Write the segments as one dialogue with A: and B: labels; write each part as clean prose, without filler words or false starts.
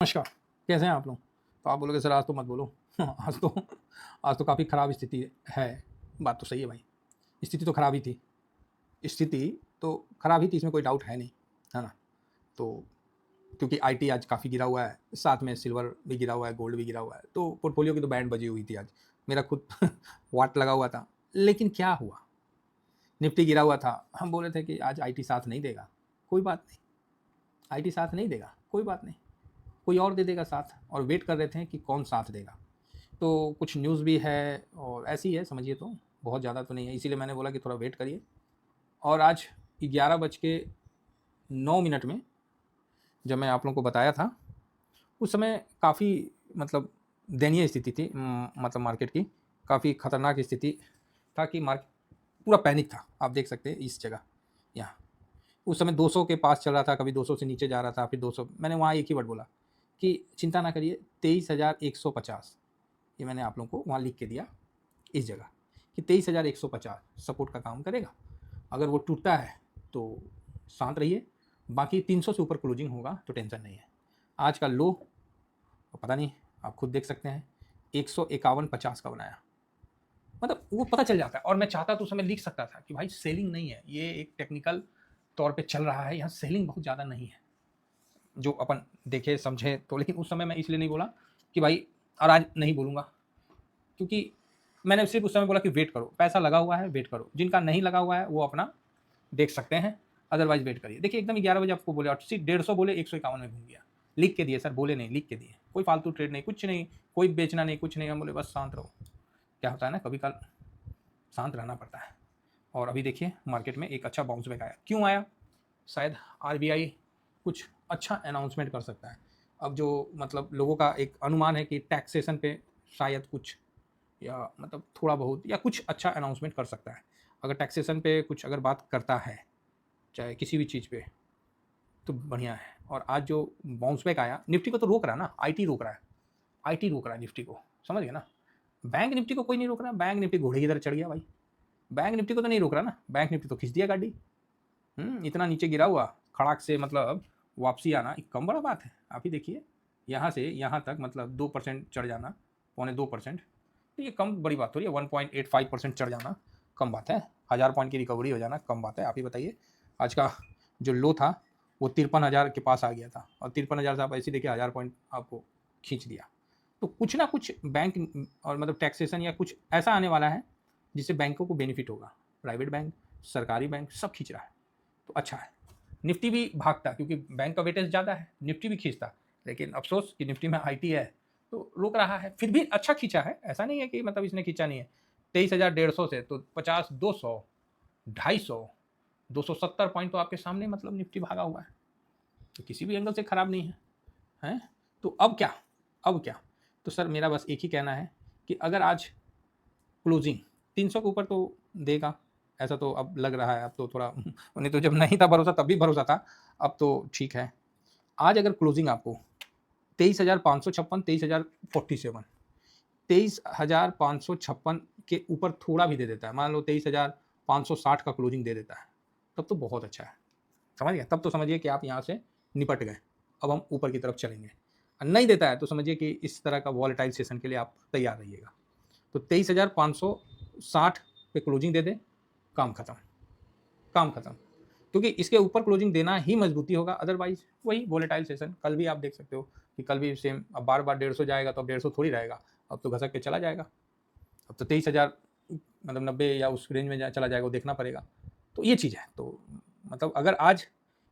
A: नमस्कार, कैसे हैं आप लोग? तो आप बोलोगे सर आज तो मत बोलो। आज तो काफ़ी ख़राब स्थिति है। बात तो सही है भाई, स्थिति तो ख़राब ही थी। स्थिति तो ख़राब ही थी, इसमें कोई डाउट है नहीं, है ना? तो क्योंकि आईटी आज काफ़ी गिरा हुआ है, साथ में सिल्वर भी गिरा हुआ है, गोल्ड भी गिरा हुआ है, तो पोर्टफोलियो की तो बैंड बजी हुई थी आज। मेरा खुद वाट लगा हुआ था। लेकिन क्या हुआ? निफ्टी गिरा हुआ था, हम बोले थे कि आज आईटी साथ नहीं देगा, कोई बात नहीं। आईटी साथ नहीं देगा, कोई बात नहीं। कोई और दे देगा साथ, और वेट कर रहे थे कि कौन साथ देगा। तो कुछ न्यूज़ भी है और ऐसी है, समझिए, तो बहुत ज़्यादा तो नहीं है, इसीलिए मैंने बोला कि थोड़ा वेट करिए। और आज 11:09 में जब मैं आप लोगों को बताया था, उस समय काफ़ी मतलब दयनीय स्थिति थी, मतलब मार्केट की काफ़ी खतरनाक स्थिति था कि मार्केट पूरा पैनिक था। आप देख सकते हैं इस जगह, यहाँ उस समय 200 के पास चल रहा था, कभी 200 से नीचे जा रहा था, फिर 200। मैंने वहाँ एक ही वर्ड बोला कि चिंता ना करिए, 23,150 ये मैंने आप लोगों को वहाँ लिख के दिया इस जगह कि 23,150 सपोर्ट का काम करेगा। अगर वो टूटता है तो शांत रहिए, बाकी 300 से ऊपर क्लोजिंग होगा तो टेंशन नहीं है। आज का लो पता नहीं, आप खुद देख सकते हैं, 151.50 का बनाया। मतलब वो पता चल जाता है, और मैं चाहता तो उस समय लिख सकता था कि भाई सेलिंग नहीं है, ये एक टेक्निकल तौर पे चल रहा है, यहाँ सेलिंग बहुत ज़्यादा नहीं है जो अपन देखे समझे तो। लेकिन उस समय मैं इसलिए नहीं बोला कि भाई, और आज नहीं बोलूँगा, क्योंकि मैंने सिर्फ उस समय बोला कि वेट करो, पैसा लगा हुआ है, वेट करो। जिनका नहीं लगा हुआ है वो अपना देख सकते हैं, अदरवाइज वेट करिए। देखिए एकदम 11 बजे आपको बोले, और सिर्फ 150 बोले, 151 में घूम गया। लिख के दिए सर, बोले नहीं, लिख के दिए। कोई फालतू ट्रेड नहीं, कुछ नहीं, कोई बेचना नहीं, कुछ नहीं। हम बोले बस शांत रहो। क्या होता है ना, कभी कल शांत रहना पड़ता है। और अभी देखिए मार्केट में एक अच्छा बाउंस बैक आया। क्यों आया? शायद आरबीआई कुछ अच्छा अनाउंसमेंट कर सकता है। अब जो मतलब लोगों का एक अनुमान है कि टैक्सेशन पे शायद कुछ, या मतलब थोड़ा बहुत, या कुछ अच्छा अनाउंसमेंट कर सकता है। अगर टैक्सेशन पे कुछ अगर बात करता है, चाहे किसी भी चीज़ पे, तो बढ़िया है। और आज जो बाउंस बैक आया, निफ्टी को तो रोक रहा है ना, आईटी रोक रहा है। आईटी रोक रहा है निफ्टी को, समझ गए ना? बैंक निफ्टी को कोई नहीं रोक रहा। बैंक निफ्टी घोड़े की तरह चढ़ गया भाई। बैंक निफ्टी को तो नहीं रोक रहा ना, बैंक निफ्टी तो खींच दिया गाड़ी। इतना नीचे गिरा हुआ, खड़ाक से मतलब वापसी आना एक कम बड़ा बात है। आप ही देखिए, यहाँ से यहाँ तक मतलब 2% चढ़ जाना, 0.25%, तो ये कम बड़ी बात हो रही है। 1.85% चढ़ जाना कम बात है। 1000 पॉइंट की रिकवरी हो जाना कम बात है। आप ही बताइए, आज का जो लो था वो 53,000 के पास आ गया था, और 53,000 से आप ऐसे देखिए 1000 पॉइंट आपको खींच दिया। तो कुछ ना कुछ बैंक और मतलब टैक्सेशन या कुछ ऐसा आने वाला है जिससे बैंकों को बेनिफिट होगा। प्राइवेट बैंक, सरकारी बैंक, सब खींच रहा है, तो अच्छा है। निफ्टी भी भागता क्योंकि बैंक का वेटेज ज़्यादा है, निफ्टी भी खींचता। लेकिन अफसोस कि निफ्टी में आईटी है तो रोक रहा है। फिर भी अच्छा खींचा है, ऐसा नहीं है कि मतलब इसने खींचा नहीं है। 23,150 से तो 50, 200, 250, 270 पॉइंट तो आपके सामने मतलब निफ्टी भागा हुआ है, तो किसी भी एंगल से खराब नहीं है, हैं? तो अब क्या, अब क्या? तो सर मेरा बस एक ही कहना है कि अगर आज क्लोजिंग 300 के ऊपर तो देगा, ऐसा तो अब लग रहा है। अब तो थोड़ा नहीं तो जब नहीं था भरोसा तब भी भरोसा था, अब तो ठीक है। आज अगर क्लोजिंग आपको 23,556, 23,047, 23,556 के ऊपर थोड़ा भी दे देता है, मान लो 23,560 का क्लोजिंग दे देता है, तब तो बहुत अच्छा है। समझ गए? तब तो समझिए कि आप यहाँ से निपट गए, अब हम ऊपर की तरफ चलेंगे। नहीं देता है तो समझिए कि इस तरह का वॉलेटाइल सेशन के लिए आप तैयार रहिएगा। तो 23,560 पे क्लोजिंग दे दे, काम खत्म, काम खत्म। क्योंकि इसके ऊपर क्लोजिंग देना ही मजबूती होगा, अदरवाइज वही वोलेटाइल सेशन। कल भी आप देख सकते हो कि कल भी सेम, अब बार बार 150 जाएगा तो अब 150 थोड़ी रहेगा, अब तो घसक के चला जाएगा। अब तो 23,000 मतलब 90 या उस रेंज में चला जाएगा, वो देखना पड़ेगा। तो ये चीज़ है। तो मतलब अगर आज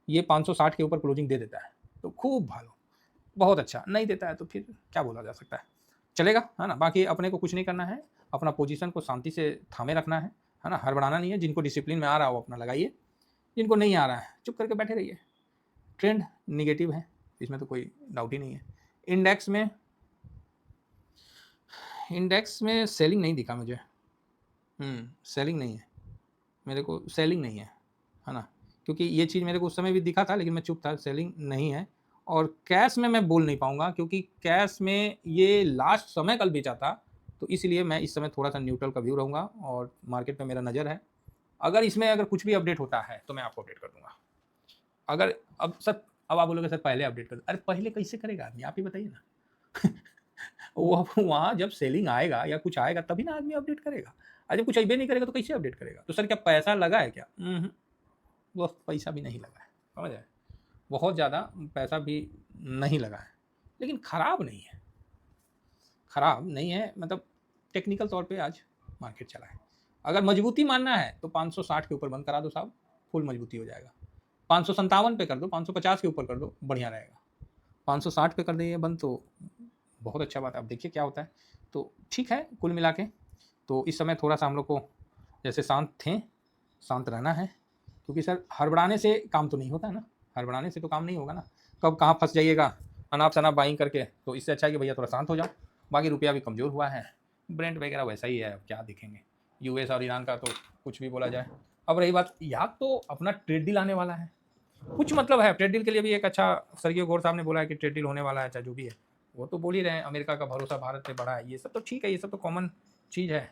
A: ये 560 के ऊपर क्लोजिंग दे देता है तो खूब भालो, बहुत अच्छा। नहीं देता है तो फिर क्या बोला जा सकता है, चलेगा, है ना? बाकी अपने को कुछ नहीं करना है, अपना पोजीशन को शांति से थामे रखना है ना? हड़बड़ाना नहीं है। जिनको डिसिप्लिन में आ रहा हो अपना लगाइए, जिनको नहीं आ रहा है चुप करके बैठे रहिए। ट्रेंड निगेटिव है, इसमें तो कोई डाउट ही नहीं है। इंडेक्स में, इंडेक्स में सेलिंग नहीं दिखा मुझे। सेलिंग नहीं है, मेरे को सेलिंग नहीं है ना? क्योंकि ये चीज़ मेरे को उस समय भी दिखा था, लेकिन मैं चुप था, सेलिंग नहीं है। और कैश में मैं बोल नहीं पाऊँगा, क्योंकि कैश में ये लास्ट समय कल बेचा था, तो इसलिए मैं इस समय थोड़ा-सा न्यूट्रल का व्यू रहूँगा, और मार्केट पे मेरा नज़र है। अगर इसमें अगर कुछ भी अपडेट होता है तो मैं आपको अपडेट कर दूँगा। अगर अब सर अब आप बोलोगे सर पहले अपडेट कर दो, अरे पहले कैसे करेगा आदमी, आप ही बताइए ना। वो वहाँ जब सेलिंग आएगा या कुछ आएगा तभी ना आदमी अपडेट करेगा, और जब कुछ अइबे नहीं करेगा तो कैसे अपडेट करेगा। तो सर क्या पैसा लगा है क्या? वो पैसा भी नहीं लगा है, समझ आए, बहुत ज़्यादा पैसा भी नहीं लगा है, लेकिन ख़राब नहीं है, ख़राब नहीं है, मतलब टेक्निकल तौर पे आज मार्केट चला है। अगर मजबूती मानना है तो 560 के ऊपर बंद करा दो साहब, फुल मजबूती हो जाएगा। 557 पे कर दो, 550 के ऊपर कर दो, बढ़िया रहेगा। 560 पे कर दिए बंद तो बहुत अच्छा बात है। अब देखिए क्या होता है। तो ठीक है, कुल मिला के तो इस समय थोड़ा सा हम लोग को जैसे शांत रहना है, क्योंकि सर हड़बड़ाने से काम तो नहीं होता है ना, हड़बड़ाने से तो काम नहीं होगा ना। कब कहाँ फंस जाइएगा अनाप शनाप बाइंग करके, तो इससे अच्छा है कि भैया थोड़ा शांत हो जाओ। बाकी रुपया भी कमज़ोर हुआ है, ब्रेंड वगैरह वैसा ही है, अब क्या देखेंगे। यूएस और ईरान का तो कुछ भी बोला जाए। अब रही बात, यहाँ तो अपना ट्रेड डील आने वाला है, कुछ मतलब है ट्रेड डील के लिए भी एक अच्छा, सरगी गौर साहब ने बोला है कि ट्रेड डील होने वाला है, चाहे जो भी है वो तो बोल ही रहे हैं। अमेरिका का भरोसा भारत पे बढ़ा है, ये सब तो ठीक है, ये सब तो कॉमन चीज़ है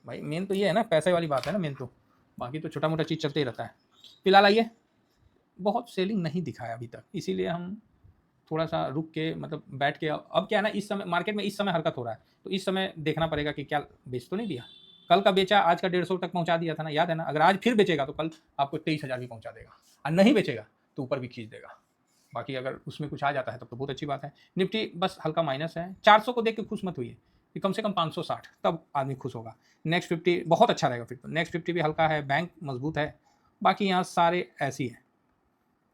A: भाई। मेन तो ये है ना, पैसे वाली बात है ना मेन तो, बाकी तो छोटा मोटा चीज़ चलते ही रहता है। फिलहाल आइए, बहुत सेलिंग नहीं दिखा है अभी तक, इसीलिए हम थोड़ा सा रुक के मतलब बैठ के, अब क्या है ना, इस समय मार्केट में इस समय हरकत हो रहा है, तो इस समय देखना पड़ेगा कि क्या बेच तो नहीं दिया। कल का बेचा, आज का 150 तक पहुंचा दिया था ना, याद है ना। अगर आज फिर बेचेगा तो कल आपको 23,000 भी पहुंचा देगा, और नहीं बेचेगा तो ऊपर भी खींच देगा। बाकी अगर उसमें कुछ आ जाता है तब तो बहुत अच्छी बात है। निफ्टी बस हल्का माइनस है, 400 को देख के खुश मत हुई कि कम से कम 560, तब आदमी खुश होगा। नेक्स्ट 50 बहुत अच्छा रहेगा, फिर तो नेक्स्ट 50 भी हल्का है, बैंक मजबूत है, बाकी यहाँ सारे ऐसी है,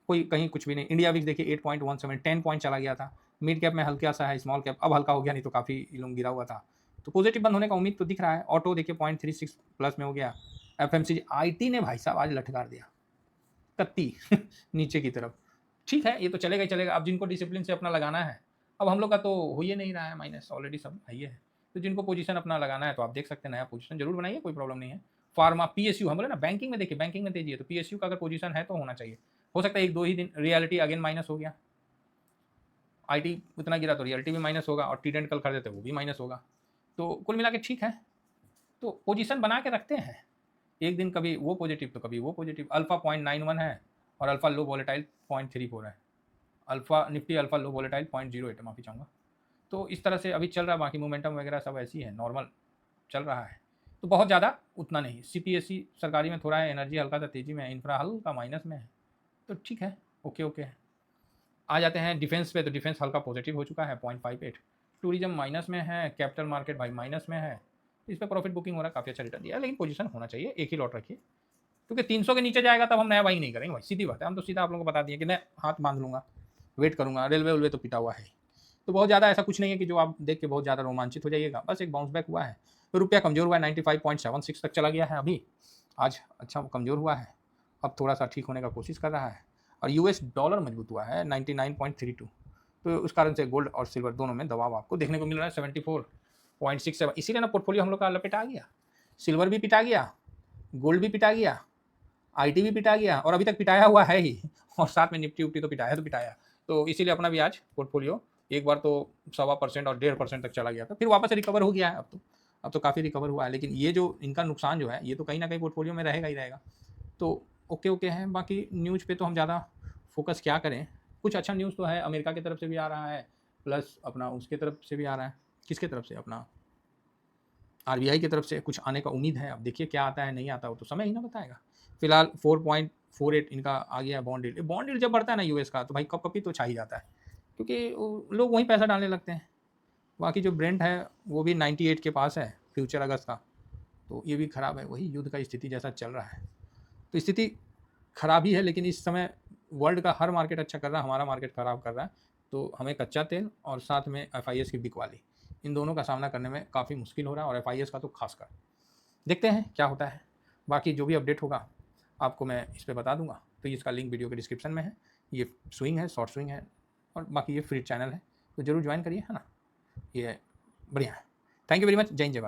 A: कोई कहीं कुछ भी नहीं। इंडिया विक्स देखिए 8.17, 10 पॉइंट चला गया था। मिड कैप में हल्का सा है, स्मॉल कैप अब हल्का हो गया, नहीं तो काफ़ी लोग गिरा हुआ था। तो पॉजिटिव बंद होने का उम्मीद तो दिख रहा है। ऑटो देखिए 0.36 प्लस में हो गया। एफएमसीजी, आईटी ने भाई साहब आज लटकार दिया कत्ती नीचे की तरफ। ठीक है, ये तो चलेगा ही चलेगा। अब जिनको डिसिप्लिन से अपना लगाना है, अब हम लोग का तो हो ही नहीं रहा है माइनस, ऑलरेडी सब है ही है। तो जिनको पोजीशन अपना लगाना है तो आप देख सकते हैं, नया पोजीशन जरूर बनाइए, कोई प्रॉब्लम नहीं है। फार्मा, पीएसयू, हम बोले ना बैंकिंग में देखिए, बैंकिंग में तेजी है तो पीएसयू का अगर पोजीशन है तो होना चाहिए। हो सकता है एक दो ही दिन रियलिटी अगेन माइनस हो गया, आईटी उतना गिरा तो रियलिटी भी माइनस होगा, और टी कल खरीदे थे वो भी माइनस होगा। तो कुल मिला के ठीक है, तो पोजीशन बना के रखते हैं, एक दिन कभी वो पॉजिटिव तो कभी वो पॉजिटिव। अल्फा 0.91 है और अल्फा लो वॉलेटाइल 0.34 है। अल्फा निफ्टी अल्फा लो वॉलेटाइल 0.08 है, माफ़ी चाहूँगा। तो इस तरह से अभी चल रहा है, बाकी मोमेंटम वगैरह सब ऐसी है, नॉर्मल चल रहा है। तो बहुत ज़्यादा उतना नहीं। सीपीएससी सरकारी में थोड़ा है, एनर्जी हल्का सा तेज़ी में है, इंफ्रा हल्का माइनस में है, तो ठीक है, ओके ओके है। आ जाते हैं डिफेंस पे, तो डिफेंस हल्का पॉजिटिव हो चुका है 0.58। टूरिज्म माइनस में है, कैपिटल मार्केट भाई माइनस में है, इस पर प्रॉफिट बुकिंग हो रहा है, काफ़ी अच्छा रिटर्न दिया है, लेकिन पोजीशन होना चाहिए, एक ही लॉट रखिए, क्योंकि 300 के नीचे जाएगा तब हम नया बाइंग नहीं करेंगे भाई, सीधी बात है। हम तो सीधा आप लोगों को बता दिए कि मैं हाथ बांध लूँगा, वेट करूँगा, रेलवे वेलवे तो पिटा हुआ है। तो बहुत ज़्यादा ऐसा कुछ नहीं है कि जो आप देख के बहुत ज़्यादा रोमांचित हो जाइएगा, बस एक बाउंस बैक हुआ है। तो रुपया कमज़ोर हुआ है, 95.76 तक चला गया है अभी, आज अच्छा कमज़ोर हुआ है, अब थोड़ा सा ठीक होने का कोशिश कर रहा है। और यूएस डॉलर मजबूत हुआ है 99.32, तो उस कारण से गोल्ड और सिल्वर दोनों में दबाव आपको देखने को मिल रहा है 74.67। इसीलिए ना पोर्टफोलियो हम लोग का लपेटा आ गया, सिल्वर भी पिटा गया, गोल्ड भी पिटा गया, आईटी भी पिटा गया, और अभी तक पिटाया हुआ है ही, और साथ में निफ्टी उफ्टी तो पिटाया तो पिटाया। तो इसीलिए अपना भी आज पोर्टफोलियो एक बार तो 1.25% और 1.5% तक चला गया था, फिर वापस रिकवर हो गया है। अब तो काफ़ी रिकवर हुआ है, लेकिन ये जो इनका नुकसान जो है ये तो कहीं ना कहीं पोर्टफोलियो में रहेगा ही रहेगा। तो ओके ओके है। बाकी न्यूज़ पे तो हम ज़्यादा फोकस क्या करें, कुछ अच्छा न्यूज़ तो है, अमेरिका की तरफ से भी आ रहा है, प्लस अपना उसके तरफ से भी आ रहा है, किसके तरफ से, अपना आरबीआई की तरफ से कुछ आने का उम्मीद है। अब देखिए क्या आता है, नहीं आता हो तो समय ही ना बताएगा। फिलहाल 4.48 इनका आ गया बॉन्ड यील्ड। बॉन्ड यील्ड जब बढ़ता है ना यूएस का, तो भाई कप कपी तो छा ही जाता है, क्योंकि लोग वहीं पैसा डालने लगते हैं। बाकी जो ब्रेंट है वो भी 98 के पास है फ्यूचर अगस्त का, तो ये भी ख़राब है, वही युद्ध का स्थिति जैसा चल रहा है, तो स्थिति खराब ही है। लेकिन इस समय वर्ल्ड का हर मार्केट अच्छा कर रहा है, हमारा मार्केट ख़राब कर रहा है, तो हमें कच्चा तेल और साथ में एफआईएस की बिकवाली, इन दोनों का सामना करने में काफ़ी मुश्किल हो रहा है, और एफआईएस का तो खासकर। देखते हैं क्या होता है, बाकी जो भी अपडेट होगा आपको मैं इस पर बता दूंगा। तो इसका लिंक वीडियो के डिस्क्रिप्शन में है। ये स्विंग है, शॉर्ट स्विंग है, और बाकी ये फ्री चैनल है, तो ज़रूर ज्वाइन करिए, है ना, ये बढ़िया है। थैंक यू वेरी मच, जय हिंद, जय भारत।